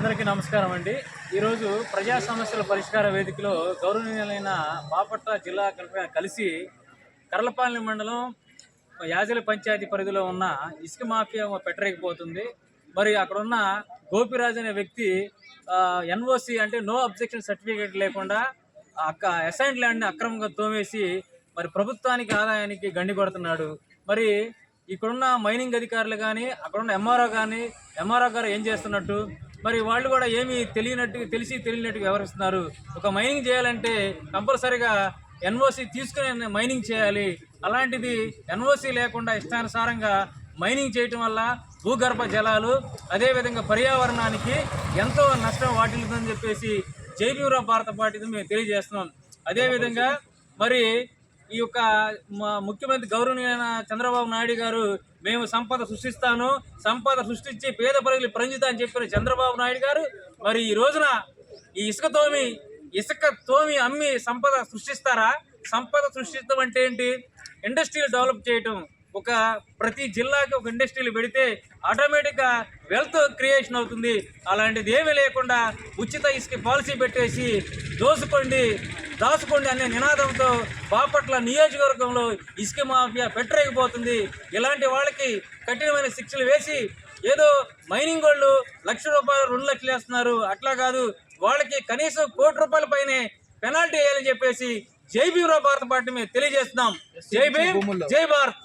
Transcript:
అందరికీ నమస్కారం అండి. ఈరోజు ప్రజా సమస్యల పరిష్కార వేదికలో గౌరవనీయులైన బాపట్ల జిల్లా కలెక్టర్ కలిసి కర్లపాలెం మండలం యాజల పంచాయతీ పరిధిలో ఉన్న ఇసుక మాఫియా పెట్టరేకపోతుంది. మరి అక్కడున్న గోపిరాజు అనే వ్యక్తి ఎన్ఓసి అంటే నో అబ్జెక్షన్ సర్టిఫికేట్ లేకుండా అసైన్డ్ ల్యాండ్ని అక్రమంగా తోమేసి మరి ప్రభుత్వానికి ఆదాయానికి గండి కొడుతున్నాడు. మరి ఇక్కడున్న మైనింగ్ అధికారులు కానీ అక్కడున్న ఎంఆర్ఓ గారు ఏం చేస్తున్నట్టు, మరి వాళ్ళు కూడా ఏమీ తెలిసి తెలియనట్టుగా వ్యవహరిస్తున్నారు. ఒక మైనింగ్ చేయాలంటే కంపల్సరీగా ఎన్ఓసి తీసుకుని మైనింగ్ చేయాలి. అలాంటిది ఎన్ఓసి లేకుండా ఇష్టానుసారంగా మైనింగ్ చేయటం వల్ల భూగర్భ జలాలు అదేవిధంగా పర్యావరణానికి ఎంతో నష్టం వాటిల్లుతుందని చెప్పేసి జై భీమ్ భారత పార్టీతో మేము తెలియజేస్తున్నాం. అదేవిధంగా మరి ఈ యొక్క ముఖ్యమంత్రి గౌరవనీయులైన చంద్రబాబు నాయుడు గారు మేము సంపద సృష్టిస్తాను, సంపద సృష్టించి పేద ప్రజలు ప్రంజితా అని చెప్పిన చంద్రబాబు నాయుడు గారు మరి ఈ రోజున ఈ ఇసుక తోమి అమ్మి సంపద సృష్టిస్తారా? సంపద సృష్టించడం అంటే ఏంటి? ఇండస్ట్రీలు డెవలప్ చేయటం. ప్రతి జిల్లాకి ఒక ఇండస్ట్రీలు పెడితే ఆటోమేటిక్గా వెల్త్ క్రియేషన్ అవుతుంది. అలాంటిది ఏమీ లేకుండా ఉచిత ఇసుక పాలసీ పెట్టేసి దాచుకోండి అనే నినాదంతో బాపట్ల నియోజకవర్గంలో ఇసుక మాఫియా పెట్టరేగిపోతుంది. ఇలాంటి వాళ్ళకి కఠినమైన శిక్షలు వేసి ఏదో మైనింగ్ వాళ్ళు ₹1,00,000 ₹2,00,000 వేస్తున్నారు, అట్లా కాదు, వాళ్ళకి కనీసం ₹1,00,00,000 పైనే పెనాల్టీ వేయాలని చెప్పేసి జై భీమ్ భారత పార్టీ మేము తెలియజేస్తున్నాం. జై భీమ్, జై భారత్.